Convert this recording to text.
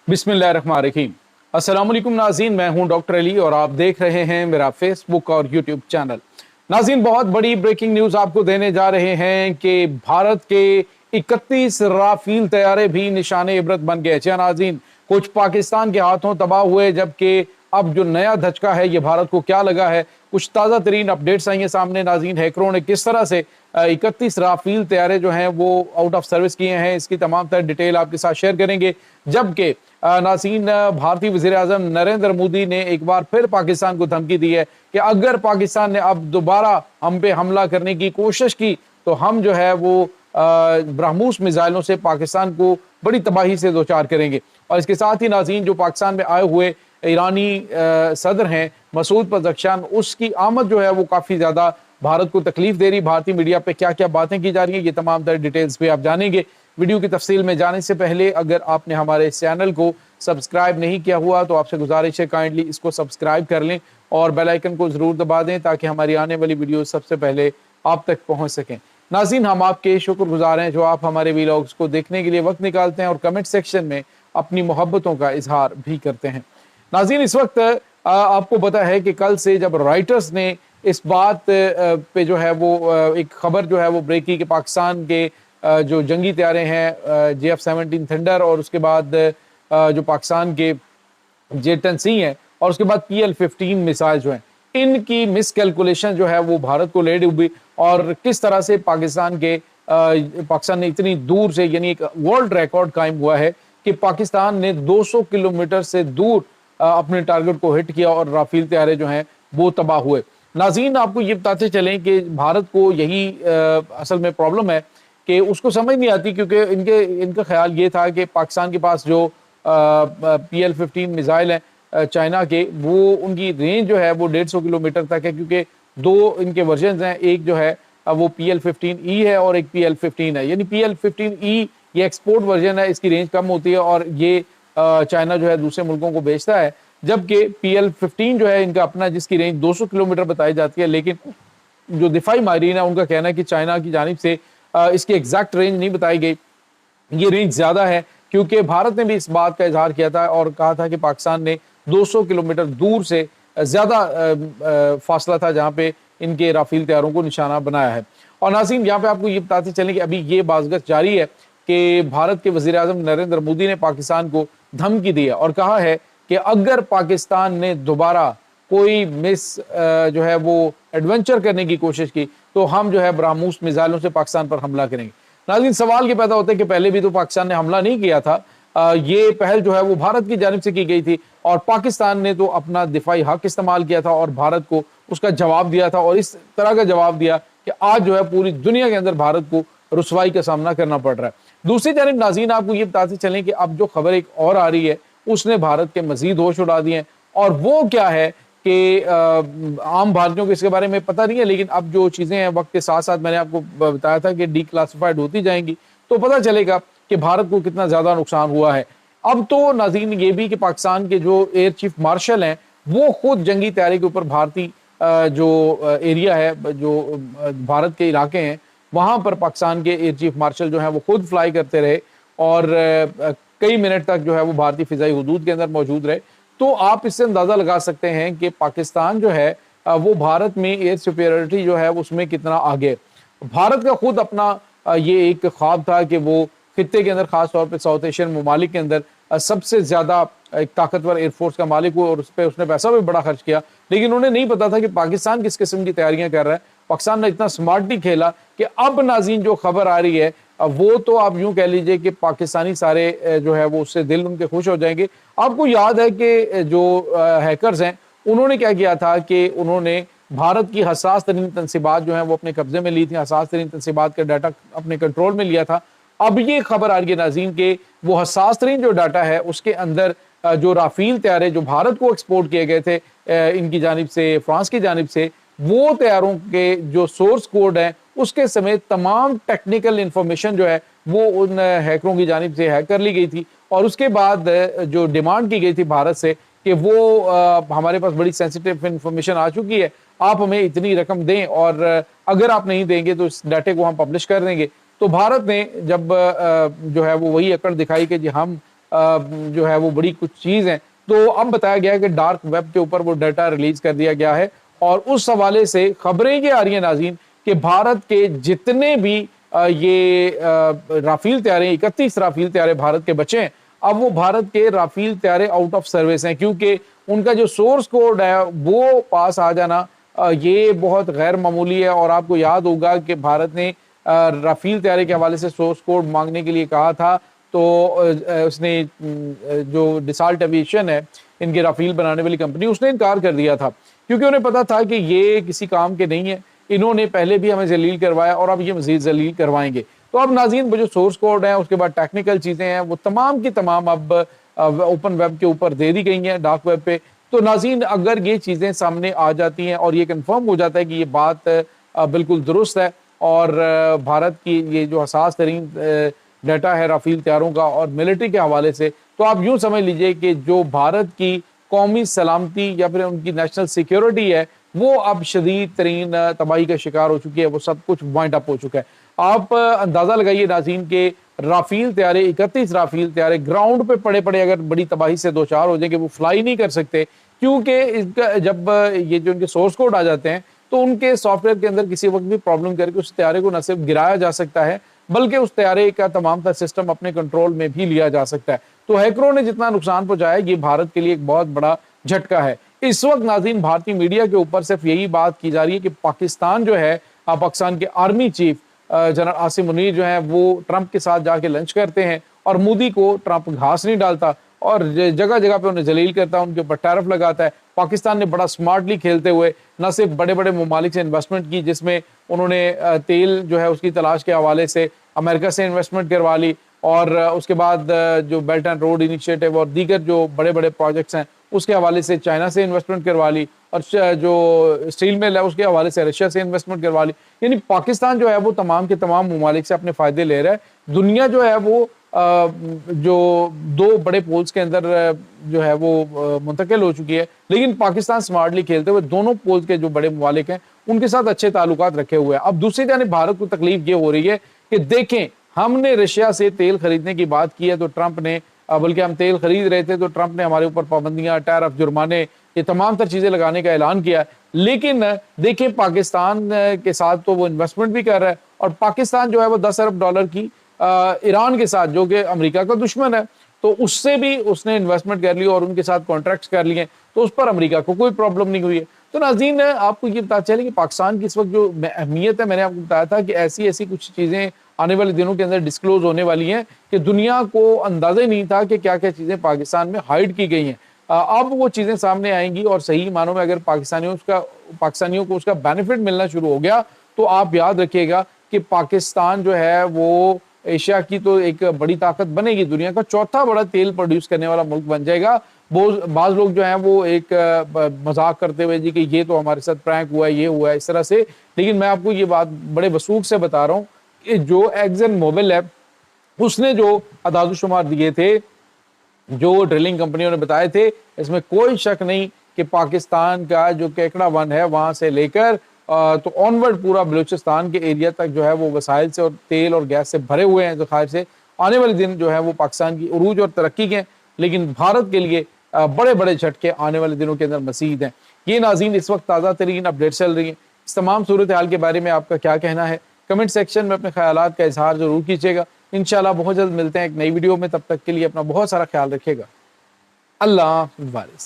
बिस्मिल्लाहिर्रहमानिर्रहीम। अस्सलाम वालेकुम नाज़रीन, मैं हूं डॉक्टर अली और आप देख रहे हैं मेरा फेसबुक और यूट्यूब चैनल। नाज़रीन, बहुत बड़ी ब्रेकिंग न्यूज़ आपको देने जा रहे हैं कि भारत के 31 राफेल तैयारे भी निशाने इबरत बन गए। जी नाज़रीन, कुछ पाकिस्तान के हाथों तबाह हुए, जबकि अब जो नया धचका है ये भारत को क्या लगा है। कुछ ताज़ा तरीन अपडेट्स आई हैं सामने नाज़रीन। हैकरों ने किस तरह से 31 राफेल तैयारे जो हैं वो आउट ऑफ सर्विस किए हैं, इसकी तमाम तर डिटेल आपके साथ शेयर करेंगे। जबकि नाज़रीन, भारतीय वज़ीर आज़म नरेंद्र मोदी ने एक बार फिर पाकिस्तान को धमकी दी है कि अगर पाकिस्तान ने अब दोबारा हम पे हमला करने की कोशिश की तो हम जो है वो ब्रह्मोस मिसाइलों से पाकिस्तान को बड़ी तबाही से दो चार करेंगे। और इसके साथ ही नाज़रीन, जो पाकिस्तान में आए हुए ईरानी सदर हैं मसूद पज़ेश्कियान, उसकी आमद जो है वो काफ़ी ज़्यादा भारत को तकलीफ दे रही। भारतीय मीडिया पे क्या क्या बातें की जा रही हैं, ये तमाम तर डिटेल्स पे आप जानेंगे। वीडियो की तफसील में जाने से पहले अगर आपने हमारे इस चैनल को सब्सक्राइब नहीं किया हुआ तो आपसे गुजारिश है काइंडली इसको सब्सक्राइब कर लें और बेल आइकन को ज़रूर दबा दें ताकि हमारी आने वाली वीडियो सबसे पहले आप तक पहुंच सकें। नाज़रीन, हम आपके शुक्रगुजार हैं जो आप हमारे वीलॉग्स को देखने के लिए वक्त निकालते हैं और कमेंट सेक्शन में अपनी मोहब्बतों का इजहार भी करते हैं। नाज़रीन, इस वक्त आपको पता है कि कल से जब राइटर्स ने इस बात पे जो है वो एक खबर जो है वो ब्रेक की कि पाकिस्तान के जो जंगी तैयारे हैं JF-17 थंडर और उसके बाद जो पाकिस्तान के J-10C हैं और उसके बाद PL-15 मिसाइल जो हैं, इनकी मिस कैलकुलेशन जो है वो भारत को ले डूबी और किस तरह से पाकिस्तान ने इतनी दूर से, यानी एक वर्ल्ड रिकॉर्ड कायम हुआ है कि पाकिस्तान ने 200 किलोमीटर से दूर अपने टारगेट को हिट किया और राफेल तैयारे जो हैं वो तबाह हुए। नाज़रीन, आपको ये बताते चलें कि भारत को यही असल में प्रॉब्लम है कि उसको समझ नहीं आती, क्योंकि इनका ख्याल ये था कि पाकिस्तान के पास जो PL-15 मिसाइल हैं चाइना के, वो उनकी रेंज जो है वो 150 किलोमीटर तक है, क्योंकि दो इनके वर्जन हैं, एक जो है वो PL-15E है और एक PL-15 है। यानी PL-15E ये एक्सपोर्ट वर्जन है, इसकी रेंज कम होती है और ये चाइना जो है दूसरे मुल्कों को बेचता है, जबकि PL-15 जो है इनका अपना, जिसकी रेंज 200 किलोमीटर बताई जाती है। लेकिन जो दिफाई माहिरीन है उनका कहना है कि चाइना की जानिब से इसकी एग्जैक्ट रेंज नहीं बताई गई, ये रेंज ज़्यादा है, क्योंकि भारत ने भी इस बात का इजहार किया था और कहा था कि पाकिस्तान ने 200 किलोमीटर दूर से ज़्यादा फासला था जहाँ पे इनके राफेल तैयारों को निशाना बनाया है। और नाज़रीन, यहाँ पे आपको ये बताते चलें कि अभी ये बाज़गश जारी है कि भारत के वज़ीर आज़म नरेंद्र मोदी ने पाकिस्तान को धमकी दी है और कहा है कि अगर पाकिस्तान ने दोबारा कोई जो है वो एडवेंचर करने की कोशिश की तो हम जो है ब्रह्मोस मिसाइलों से पाकिस्तान पर हमला करेंगे। नाज़रीन, सवाल ये पैदा होता है कि पहले भी तो पाकिस्तान ने हमला नहीं किया था, ये पहल जो है वो भारत की जानिब से की गई थी और पाकिस्तान ने तो अपना दिफाई हक इस्तेमाल किया था और भारत को उसका जवाब दिया था और इस तरह का जवाब दिया कि आज जो है पूरी दुनिया के अंदर भारत को रुसवाई का सामना करना पड़ रहा है। दूसरी जानिब नाज़रीन, आपको ये बताते चलें कि अब जो खबर एक और आ रही है उसने भारत के मजीद होश उड़ा दिए हैं, और वो क्या है कि आम भारतीयों को इसके बारे में पता नहीं है, लेकिन अब जो चीज़ें हैं वक्त के साथ साथ, मैंने आपको बताया था कि डीक्लासिफाइड होती जाएंगी तो पता चलेगा कि भारत को कितना ज़्यादा नुकसान हुआ है। अब तो नाज़रीन ये भी कि पाकिस्तान के जो एयर चीफ मार्शल हैं वो खुद जंगी तैयारी के ऊपर भारतीय जो एरिया है, जो भारत के इलाके हैं, वहाँ पर पाकिस्तान के एयर चीफ मार्शल जो हैं वो खुद फ्लाई करते रहे और कई मिनट तक जो है वो भारतीय फिजाई हुदूद के अंदर मौजूद रहे। तो आप इससे अंदाज़ा लगा सकते हैं कि पाकिस्तान जो है वो भारत में एयर सुपीरियरिटी जो है उसमें कितना आगे। भारत का खुद अपना ये एक ख्वाब था कि वो खित्ते के अंदर, खास तौर पे साउथ एशियन ममालिक के अंदर सबसे ज़्यादा एक ताकतवर एयरफोर्स का मालिक हो और उस पर उसने पैसा भी बड़ा खर्च किया, लेकिन उन्हें नहीं पता था कि पाकिस्तान किस किस्म की तैयारियां कर रहा है। पाकिस्तान ने इतना स्मार्टली खेला कि अब नाज़रीन जो खबर आ रही है वो तो आप यूं कह लीजिए कि पाकिस्तानी सारे जो है वो उससे दिल उनके खुश हो जाएंगे। आपको याद है कि जो हैकर्स हैं उन्होंने क्या किया था कि उन्होंने भारत की हसास तरीन तनसीबात जो है वो अपने कब्जे में ली थी, हसास तरीन तनसीबात का डाटा अपने कंट्रोल में लिया था। अब ये खबर आ रही है नाज़रीन के वो हसास तरीन जो डाटा है उसके अंदर जो राफेल तैयारे जो भारत को एक्सपोर्ट किए गए थे इनकी जानिब से, फ्रांस की जानिब से, वो तैयारों के जो सोर्स कोड हैं उसके समेत तमाम टेक्निकल इंफॉर्मेशन जो है वो उन हैकरों की जानिब से हैक कर ली गई थी और उसके बाद जो डिमांड की गई थी भारत से कि वो हमारे पास बड़ी सेंसिटिव इंफॉर्मेशन आ चुकी है, आप हमें इतनी रकम दें और अगर आप नहीं देंगे तो इस डाटे को हम पब्लिश कर देंगे। तो भारत ने जब जो है वो वही अकड़ दिखाई कि जी हम جو ہے وہ بڑی کچھ چیز ہیں. تو اب بتایا گیا ہے کہ ڈارک ویب کے اوپر وہ ڈیٹا ریلیز کر دیا گیا ہے اور اس حوالے سے خبریں یہ آ رہی ہیں ناظرین کہ بھارت کے جتنے بھی یہ رافیل طیارے 31 رافیل طیارے بھارت کے بچے ہیں اب وہ بھارت کے رافیل طیارے آؤٹ آف سروس ہیں کیونکہ ان کا جو سورس کوڈ ہے وہ پاس آ جانا یہ بہت غیر معمولی ہے. اور آپ کو یاد ہوگا کہ بھارت نے رافیل طیارے کے حوالے سے سورس کوڈ مانگنے کے لیے کہا تھا تو اس نے جو ڈسالٹ ایویشن ہے ان کے رافیل بنانے والی کمپنی اس نے انکار کر دیا تھا کیونکہ انہیں پتا تھا کہ یہ کسی کام کے نہیں ہے. انہوں نے پہلے بھی ہمیں ذلیل کروایا اور اب یہ مزید ذلیل کروائیں گے. تو اب ناظرین وہ جو سورس کوڈ ہے اس کے بعد ٹیکنیکل چیزیں ہیں وہ تمام کی تمام اب اوپن ویب کے اوپر دے دی گئی ہیں ڈارک ویب پہ. تو ناظرین اگر یہ چیزیں سامنے آ جاتی ہیں اور یہ کنفرم ہو جاتا ہے کہ یہ بات بالکل درست ہے اور بھارت کی یہ جو حساس ترین ڈیٹا ہے رافیل طیاروں کا اور ملٹری کے حوالے سے تو آپ یوں سمجھ لیجئے کہ جو بھارت کی قومی سلامتی یا پھر ان کی نیشنل سیکیورٹی ہے وہ اب شدید ترین تباہی کا شکار ہو چکی ہے. وہ سب کچھ وائنڈ اپ ہو چکا ہے. آپ اندازہ لگائیے ناظرین کہ رافیل طیارے 31 رافیل طیارے گراؤنڈ پہ پڑے پڑے اگر بڑی تباہی سے دوچار ہو جائیں کہ وہ فلائی نہیں کر سکتے کیونکہ جب یہ جو ان کے سورس کوڈ آ جاتے ہیں تو ان کے سافٹ ویئر کے اندر کسی وقت بھی پرابلم کر کے اس طیارے کو نہ صرف گرایا جا سکتا ہے بلکہ اس طیارے کا تمام تر سسٹم اپنے کنٹرول میں بھی لیا جا سکتا ہے. تو ہیکروں نے جتنا نقصان پہنچایا یہ بھارت کے لیے ایک بہت بڑا جھٹکا ہے. اس وقت ناظرین بھارتی میڈیا کے اوپر صرف یہی بات کی جا رہی ہے کہ پاکستان جو ہے پاکستان کے army chief general Asim Munir جو ہیں وہ ٹرمپ کے ساتھ جا کے لنچ کرتے ہیں اور مودی کو ٹرمپ گھاس نہیں ڈالتا اور جگہ جگہ پہ انہیں ذلیل کرتا ہے ان کے اوپر ٹیرف لگاتا ہے. پاکستان نے بڑا سمارٹلی کھیلتے ہوئے نہ صرف بڑے بڑے ممالک سے انویسٹمنٹ کی جس میں انہوں نے تیل جو ہے اس کی تلاش کے حوالے سے امریکہ سے انویسٹمنٹ کروا لی اور اس کے بعد جو بیلٹ اینڈ روڈ انیشیٹو اور دیگر جو بڑے بڑے پروجیکٹس ہیں اس کے حوالے سے چائنا سے انویسٹمنٹ کروا لی اور جو اسٹیل مل ہے اس کے حوالے سے رشیا سے انویسٹمنٹ کروا لی. یعنی پاکستان جو ہے وہ تمام کے تمام ممالک سے اپنے فائدے لے رہا ہے. دنیا جو ہے وہ جو 2 بڑے پولز کے اندر جو ہے وہ منتقل ہو چکی ہے لیکن پاکستان سمارٹلی کھیلتے ہوئے دونوں پولز کے جو بڑے ممالک ہیں ان کے ساتھ اچھے تعلقات رکھے ہوئے ہیں. اب دوسری جانب بھارت کو تکلیف یہ ہو رہی ہے کہ دیکھیں ہم نے رشیا سے تیل خریدنے کی بات کی ہے تو ٹرمپ نے بلکہ ہم تیل خرید رہے تھے تو ٹرمپ نے ہمارے اوپر پابندیاں ٹیرف جرمانے یہ تمام تر چیزیں لگانے کا اعلان کیا. لیکن دیکھیں پاکستان کے ساتھ تو وہ انویسٹمنٹ بھی کر رہا ہے اور پاکستان جو ہے وہ $10 ارب کی ایران کے ساتھ جو کہ امریکہ کا دشمن ہے تو اس سے بھی اس نے انویسٹمنٹ کر لی اور ان کے ساتھ کانٹریکٹس کر لیے تو اس پر امریکہ کو کوئی پرابلم نہیں ہوئی ہے. تو ناظرین آپ کو یہ بتا چلے کہ پاکستان کی اس وقت جو اہمیت ہے میں نے آپ کو بتایا تھا کہ ایسی کچھ چیزیں آنے والے دنوں کے اندر ڈسکلوز ہونے والی ہیں کہ دنیا کو اندازہ ہی نہیں تھا کہ کیا کیا چیزیں پاکستان میں ہائیڈ کی گئی ہیں. اب وہ چیزیں سامنے آئیں گی اور صحیح معنوں میں اگر پاکستانیوں کو اس کا بینیفٹ ملنا شروع ہو گیا تو آپ یاد رکھیے گا کہ پاکستان جو ہے وہ ایشیا کی تو ایک بڑی طاقت بنے گی, دنیا کا 4تھا بڑا تیل پروڈیوس کرنے والا ملک بن جائے گا. بعض لوگ جو ہیں وہ ایک مذاق کرتے ہوئے جی کہ یہ تو ہمارے ساتھ پرینک ہوا ہے یہ ہوا ہے اس طرح سے, لیکن میں آپ کو یہ بات بڑے وثوق سے بتا رہا ہوں کہ جو ایکزن موبل ہے اس نے جو اعداد و شمار دیے تھے جو ڈرلنگ کمپنیوں نے بتائے تھے اس میں کوئی شک نہیں کہ پاکستان کا جو کیکڑا ون ہے وہاں سے لے کر تو آنورڈ پورا بلوچستان کے ایریا تک جو ہے وہ وسائل سے اور تیل اور گیس سے بھرے ہوئے ہیں ذخائر سے. آنے والے دن جو ہے وہ پاکستان کی عروج اور ترقی کے ہیں لیکن بھارت کے لیے بڑے بڑے جھٹکے آنے والے دنوں کے اندر مزید ہیں. یہ ناظرین اس وقت تازہ ترین اپڈیٹ چل رہی ہیں. اس تمام صورتحال کے بارے میں آپ کا کیا کہنا ہے کمنٹ سیکشن میں اپنے خیالات کا اظہار ضرور کیجیے گا. انشاءاللہ بہت جلد ملتے ہیں ایک نئی ویڈیو میں, تب تک کے لیے اپنا بہت سارا خیال رکھیے گا. اللہ حافظ.